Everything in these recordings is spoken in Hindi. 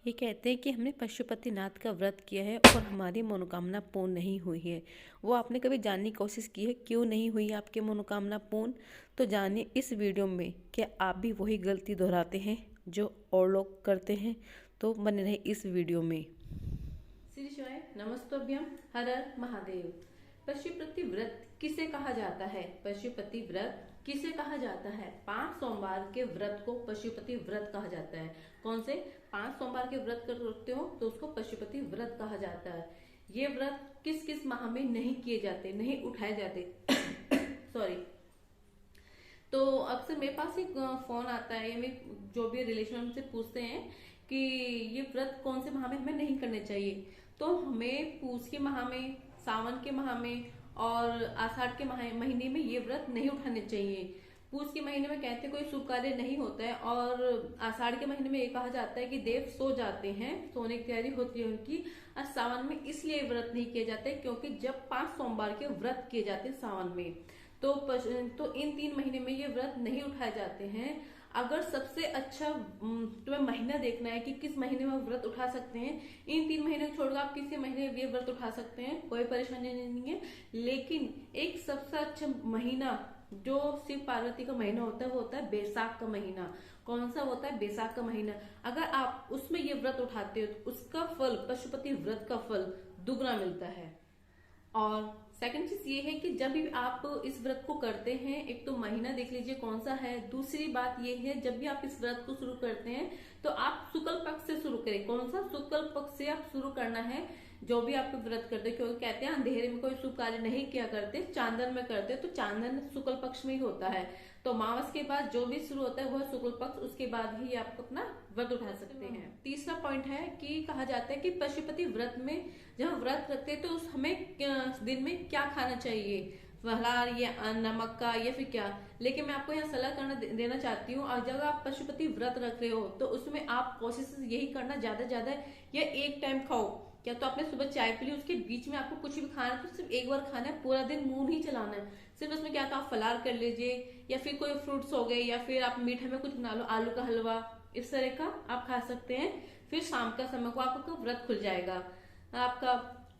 ये कहते हैं कि हमने पशुपतिनाथ का व्रत किया है और हमारी मनोकामना पूर्ण नहीं हुई है। वो आपने कभी जानने की कोशिश की है क्यों नहीं हुई आपकी मनोकामना पूर्ण? तो जानिए इस वीडियो में कि आप भी वही गलती दोहराते हैं जो और लोग करते हैं। तो बने रहे इस वीडियो में। श्री शिवाय नमस्तोभ्यम। हर हर महादेव। पशुपति व्रत किसे कहा जाता है? पशुपति व्रत किसे कहा जाता है? 5 सोमवार के व्रत को पशुपति व्रत कहा जाता है। कौन से 5 सोमवार के व्रत करते हो तो उसको पशुपति व्रत कहा जाता है। ये व्रत किस किस माह में नहीं किए जाते, नहीं उठाए जाते सॉरी। तो अक्सर मेरे पास एक फोन आता है, ये जो भी रिलेशन से पूछते हैं कि ये व्रत कौन से माह में हमें नहीं करने चाहिए। तो हमें पूस के माह में, सावन के माह में और आषाढ़ के महीने में ये व्रत नहीं उठाने चाहिए। पूस के महीने में कहते हैं कोई शुभ कार्य नहीं होता है, और आषाढ़ के महीने में ये कहा जाता है कि देव सो जाते हैं, सोने की तैयारी होती है उनकी। और सावन में इसलिए व्रत नहीं किए जाते क्योंकि जब 5 सोमवार के व्रत किए जाते हैं सावन में, तो इन 3 महीने में ये व्रत नहीं उठाए जाते हैं। अगर सबसे अच्छा तुम्हें महीना देखना है कि किस महीने में व्रत उठा सकते हैं, इन 3 महीने को छोड़कर आप किसी महीने ये व्रत उठा सकते हैं, कोई परेशानी नहीं है। लेकिन एक सबसे अच्छा महीना जो शिव पार्वती का महीना होता है वो होता है बैसाख का महीना। कौन सा होता है? बैसाख का महीना। अगर आप उसमें ये व्रत उठाते हो तो उसका फल, पशुपति व्रत का फल दुगना मिलता है। और सेकंड चीज ये है कि जब भी आप इस व्रत को करते हैं, एक तो महीना देख लीजिए कौन सा है। दूसरी बात ये है, जब भी आप इस व्रत को शुरू करते हैं तो आप शुक्ल पक्ष से शुरू करें। कौन सा? शुक्ल पक्ष से आप शुरू करना है जो भी आप व्रत करते हैं, क्योंकि कहते हैं अंधेरे में कोई शुभ कार्य नहीं किया करते, चांदन में करते। तो चांदन शुक्ल पक्ष में ही होता है। तो मावस के बाद जो भी शुरू होता है वह शुक्ल पक्ष, उसके बाद ही आप अपना व्रत उठा सकते हैं। तीसरा पॉइंट है कि कहा जाता है कि पशुपति व्रत में जब हम व्रत रखते हैं तो उस हमें दिन में क्या खाना चाहिए, फलाहार या नमक का या फिर क्या। लेकिन मैं आपको यहाँ सलाह देना चाहती हूँ, और जब आप पशुपति व्रत रख रहे हो तो उसमें आप कोशिश यही करना ज्यादा ज्यादा या एक टाइम खाओ। क्या तो आपने सुबह चाय पी ली, उसके बीच में आपको कुछ भी खाना है तो सिर्फ एक बार खाना है, पूरा दिन मुंह नहीं चलाना है। सिर्फ उसमें क्या तो आप फलाहार कर लीजिए, या फिर कोई फ्रूट्स हो गए, या फिर आप मीठे में कुछ बना लो, आलू का हलवा, इस तरह का आप खा सकते हैं। फिर शाम का समय को आपका व्रत खुल जाएगा आपका।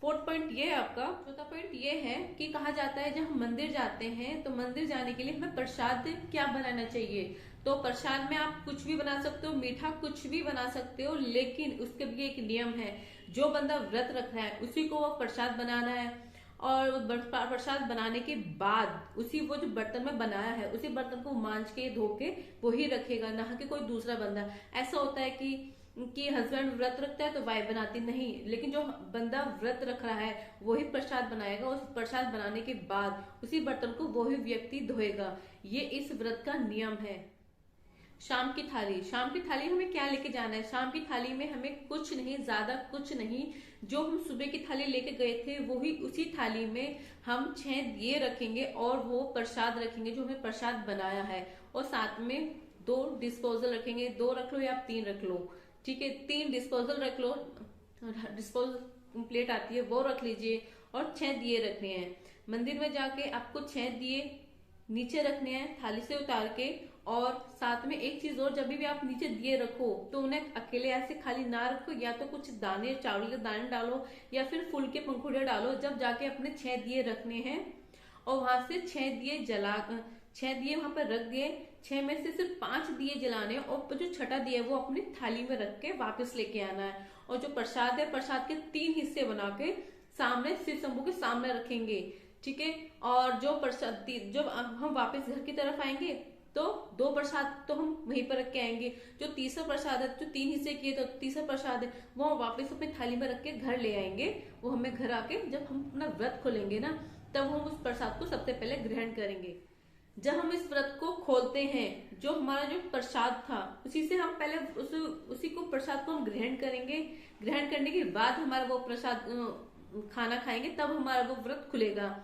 फोर्थ पॉइंट ये है आपका। चौथा पॉइंट ये है कि कहा जाता है जब हम मंदिर जाते हैं तो मंदिर जाने के लिए हमें प्रसाद क्या बनाना चाहिए। तो प्रसाद में आप कुछ भी बना सकते हो, मीठा कुछ भी बना सकते हो, लेकिन उसके भी एक नियम है। जो बंदा व्रत रख रहा है उसी को वो प्रसाद बनाना है, और प्रसाद बनाने के बाद उसी वो जो बर्तन में बनाया है उसी बर्तन को मांज के धो के वो ही रखेगा, ना कि कोई दूसरा बंदा। ऐसा होता है कि हस्बैंड व्रत रखता है तो वाइफ बनाती नहीं, लेकिन जो बंदा व्रत रख रहा है वही प्रसाद बनाएगा। उस प्रसाद बनाने के बाद उसी बर्तन को वही व्यक्ति धोएगा। ये इस व्रत का नियम है। शाम की थाली, शाम की थाली हमें क्या लेके जाना है? शाम की थाली में हमें कुछ नहीं, ज्यादा कुछ नहीं, जो हम सुबह की थाली लेके गए थे वही उसी थाली में हम 6 दिए रखेंगे और वो प्रसाद रखेंगे जो हमें प्रसाद बनाया है। और साथ में 2 डिस्पोजल रखेंगे, 2 रख लो या आप 3 रख लो, ठीक है। 3 डिस्पोजल रख लो, डिस्पोजल प्लेट आती है वो रख लीजिए, और 6 दिए रखने हैं। मंदिर में जाके आपको 6 दिए नीचे रखने हैं थाली से उतार के। और साथ में एक चीज और, जब भी आप नीचे दिए रखो तो उन्हें अकेले ऐसे खाली ना रखो, या तो कुछ दाने, चावल के दाने डालो या फिर फूल के पंखुड़े डालो। जब जाके अपने 6 दिए रखने हैं और वहां से 6 दिए 6 दिए वहां पर रख दिए। 6 में से सिर्फ 5 दिए जलाने, और जो छठा दिया वो अपनी थाली में रख के वापस लेके आना है। और जो प्रसाद है, प्रसाद के 3 हिस्से बना के सामने शिव शंभू के सामने रखेंगे, ठीक है। और जो प्रसाद जब हम वापस घर की तरफ आएंगे तो 2 प्रसाद तो हम वहीं पर रख के आएंगे। जो तीसरा प्रसाद है, जो 3 हिस्से किए तो तीसरा प्रसाद है, वो हम वापस अपनी थाली में रख के घर ले आएंगे। वो हमें घर आके जब हम अपना व्रत खोलेंगे ना, तब हम उस प्रसाद को सबसे पहले ग्रहण करेंगे। जब हम इस व्रत को खोलते हैं, जो हमारा जो प्रसाद था उसी से हम पहले उसी को प्रसाद को हम ग्रहण करेंगे। ग्रहण करने के बाद हमारा वो प्रसाद खाना खाएंगे, तब हमारा वो व्रत खुलेगा।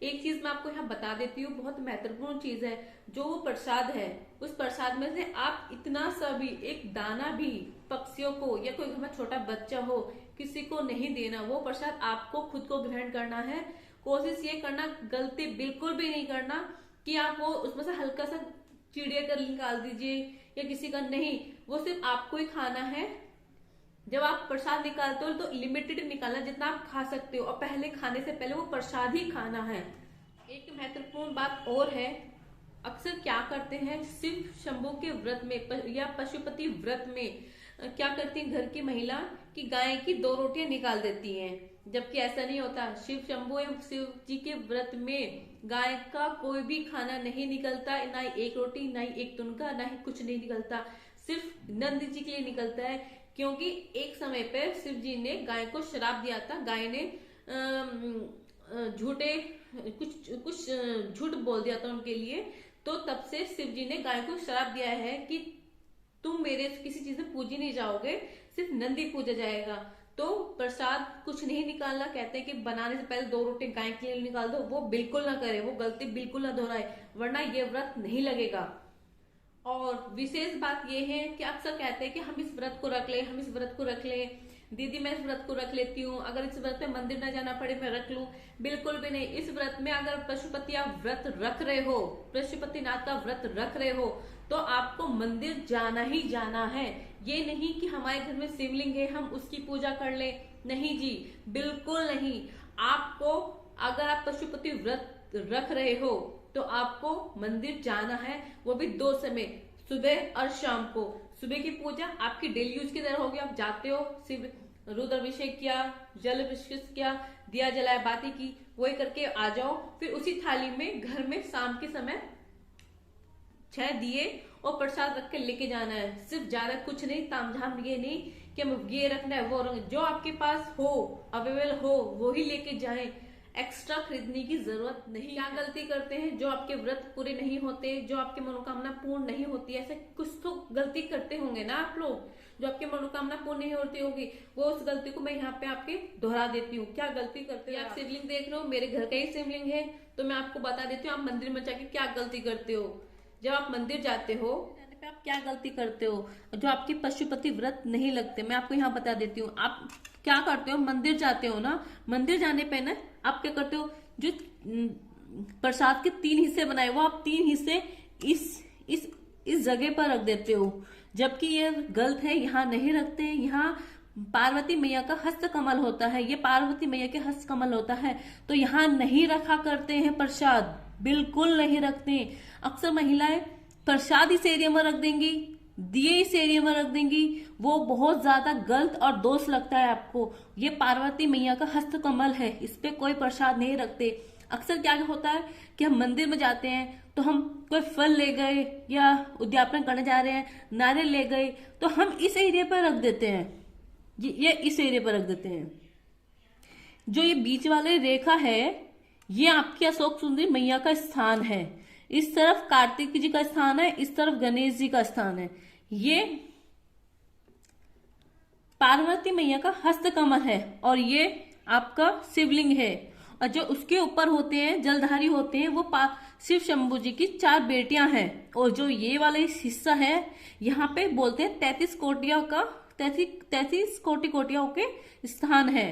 एक चीज मैं आपको यहाँ बता देती हूँ, बहुत महत्वपूर्ण चीज है। जो वो प्रसाद है, उस प्रसाद में से आप इतना सा भी, एक दाना भी पक्षियों को या कोई घर में छोटा बच्चा हो, किसी को नहीं देना। वो प्रसाद आपको खुद को ग्रहण करना है। कोशिश ये करना, गलती बिल्कुल भी नहीं करना कि आप वो उसमें से हल्का सा चिड़िया कर निकाल दीजिए या किसी का नहीं। वो सिर्फ आपको ही खाना है। जब आप प्रसाद निकालते हो तो लिमिटेड निकालना, जितना आप खा सकते हो, और पहले खाने से पहले वो प्रसाद ही खाना है। एक महत्वपूर्ण बात और है, अक्सर क्या करते हैं शिव शंभू के व्रत में या पशुपति व्रत में क्या करती है घर की महिला कि गाय की 2 रोटियां निकाल देती हैं, जबकि ऐसा नहीं होता। शिव शंभू एवं शिव जी के व्रत में गाय का कोई भी खाना नहीं निकलता, ना ही 1 रोटी, ना ही 1 तुनका, ना ही कुछ नहीं निकलता, सिर्फ नंद जी के लिए निकलता है। क्योंकि एक समय पे शिव जी ने गाय को श्राप दिया था, गाय ने कुछ झूठ बोल दिया था उनके लिए, तो तब से शिव जी ने गाय को श्राप दिया है कि तुम मेरे किसी चीज में पूजी नहीं जाओगे, सिर्फ नंदी पूजा जाएगा। तो प्रसाद कुछ नहीं निकालना, कहते हैं कि बनाने से पहले 2 रोटी गाय के लिए निकाल दो, वो बिल्कुल ना करे, वो गलती बिल्कुल ना दोहराए, वरना ये व्रत नहीं लगेगा। और विशेष बात यह है कि अक्सर कहते हैं कि हम इस व्रत को रख ले, हम इस व्रत को रख ले, दीदी मैं इस व्रत को रख लेती हूँ, अगर इस व्रत में मंदिर ना जाना पड़े मैं रख लूं। बिल्कुल भी नहीं। इस व्रत में अगर पशुपति आप व्रत रख रहे हो, पशुपतिनाथ का व्रत रख रहे हो, तो आपको मंदिर जाना ही जाना है। ये नहीं कि हमारे घर में शिवलिंग है हम उसकी पूजा कर ले, नहीं जी, बिल्कुल नहीं। आपको अगर आप पशुपति व्रत रख रहे हो तो आपको मंदिर जाना है, वो भी 2 समय, सुबह और शाम को। सुबह की पूजा आपकी डेली यूज की तरह होगी, आप जाते हो, शिव रुद्राभिषेक किया, जल अभिषेक किया, दिया जलाया, बाती की, वही करके आ जाओ। फिर उसी थाली में घर में शाम के समय 6 दिए और प्रसाद रख के लेके जाना है, सिर्फ ज्यादा कुछ नहीं, तामझाम ये नहीं कि हम ये रखना है वो रखना, जो आपके पास हो, अवेलेबल हो, वो ही लेके जाएं, एक्स्ट्रा खरीदने की जरूरत नहीं। क्या गलती करते हैं, जो आपके व्रत पूरे नहीं होते, जो आपकी मनोकामना पूर्ण नहीं होती, ऐसे कुछ तो गलती करते होंगे ना आप लोग, जो आपकी मनोकामना पूर्ण नहीं होती होगी, वो उस गलती को मैं यहाँ पे आपके दोहरा देती हूँ। क्या गलती करते हैं, आप शिवलिंग देख रहे हो, मेरे घर का ही शिवलिंग है, तो मैं आपको बता देती हूँ आप मंदिर में जाके क्या गलती करते हो। जब आप मंदिर जाते हो पे आप क्या गलती करते हो, जो आपके पशुपति व्रत नहीं लगते, मैं आपको यहाँ बता देती हूँ। आप क्या करते हो, मंदिर जाते हो ना, मंदिर जाने पे ना आप क्या करते हो, जो प्रसाद के 3 हिस्से बनाए वो आप 3 हिस्से इस जगह पर रख देते हो, जबकि ये गलत है, यहाँ नहीं रखते। यहाँ पार्वती मैया का हस्त कमल होता है, ये पार्वती मैया के हस्त कमल होता है, तो यहाँ नहीं रखा करते हैं प्रसाद, बिल्कुल नहीं रखते। अक्सर महिलाएं प्रसाद इस एरिया में रख देंगी, दिए इस एरिया में रख देंगी, वो बहुत ज्यादा गलत और दोष लगता है आपको। ये पार्वती मैया का हस्त कमल है, इस पे कोई प्रसाद नहीं रखते। अक्सर क्या होता है कि हम मंदिर में जाते हैं तो हम कोई फल ले गए या उद्यापन करने जा रहे हैं, नारियल ले गए, तो हम इस एरिया पर रख देते हैं, ये इस एरिया पर रख देते हैं। जो ये बीच वाले रेखा है, ये आपकी अशोक सुंदरी मैया का स्थान है। इस तरफ कार्तिक जी का स्थान है, इस तरफ गणेश जी का स्थान है। ये पार्वती मैया का हस्त कमल है और ये आपका शिवलिंग है, और जो उसके ऊपर होते हैं, जलधारी होते हैं, वो शिव शंभू जी की 4 बेटियां हैं। और जो ये वाला हिस्सा है, यहाँ पे बोलते हैं 33 कोटियों के स्थान है।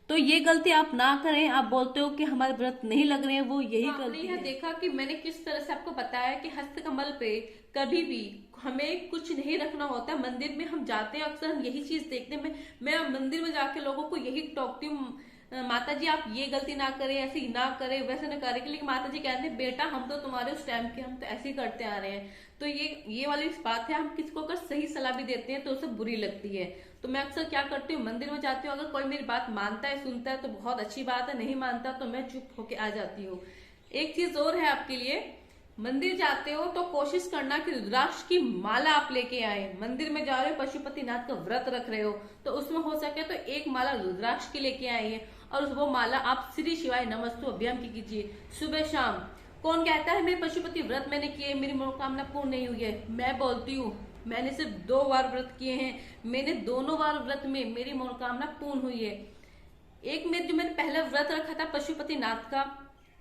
तो ये गलती आप ना करें। आप बोलते हो कि हमारे व्रत नहीं लग रहे हैं, वो यही गलती है। देखा कि मैंने किस तरह से आपको बताया कि हस्त कमल पे कभी भी हमें कुछ नहीं रखना होता। मंदिर में हम जाते हैं, अक्सर हम यही चीज देखते हैं। मैं मंदिर में जाके लोगों को यही टोकती हूँ, माता जी आप ये गलती ना करें, ऐसे ना करें, वैसे ना करें। लेकिन माता जी कहते हैं बेटा हम तो तुम्हारे उस टाइम के, हम तो ऐसे ही करते आ रहे हैं। तो ये वाली बात है, हम किसको अगर सही सलाह भी देते हैं तो उसे बुरी लगती है। तो मैं अक्सर क्या करती हूँ, मंदिर में जाती हूँ, अगर कोई मेरी बात मानता है, सुनता है तो बहुत अच्छी बात है, नहीं मानता तो मैं चुप होके आ जाती हूँ। एक चीज और है आपके लिए, मंदिर जाते हो तो कोशिश करना कि रुद्राक्ष की माला आप लेके आए। मंदिर में जा रहे हो, पशुपतिनाथ का व्रत रख रहे हो, तो उसमें हो सके तो 1 माला रुद्राक्ष की लेके आइए, और वो माला आप श्री शिवाय नमस्तु अभ्याम की कीजिए सुबह शाम। कौन कहता है मेरे पशुपति व्रत मैंने किए, मेरी मनोकामना पूर्ण नहीं हुई है? मैं बोलती हूँ मैंने सिर्फ 2 बार व्रत किए हैं, मैंने दोनों बार व्रत में मेरी मनोकामना पूर्ण हुई है। एक में जो मैंने पहला व्रत रखा था पशुपतिनाथ का,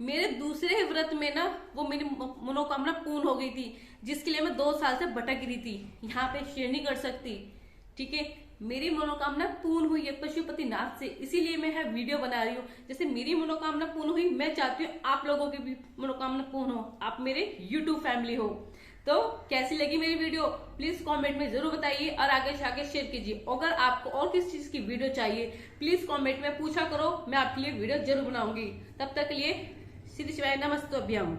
मेरे दूसरे व्रत में ना वो मेरी मनोकामना पूर्ण हो गई थी, जिसके लिए मैं 2 साल से भटक रही थी, यहाँ पे शेयर नहीं कर सकती। ठीक है, मेरी मनोकामना पूर्ण हुई है पशुपतिनाथ से, इसीलिए मैं यह वीडियो बना रही हूँ। जैसे मेरी मनोकामना पूर्ण हुई, मैं चाहती हूँ आप लोगों की भी मनोकामना पूर्ण हो, आप मेरे YouTube फैमिली हो। तो कैसी लगी मेरी वीडियो प्लीज कमेंट में जरूर बताइए और आगे जाके शेयर कीजिए। अगर आपको और किस चीज की वीडियो चाहिए प्लीज कमेंट में पूछा करो, मैं आपके लिए वीडियो जरूर बनाऊंगी। तब तक के लिए श्री शिवाय नमस्तुभ्यम।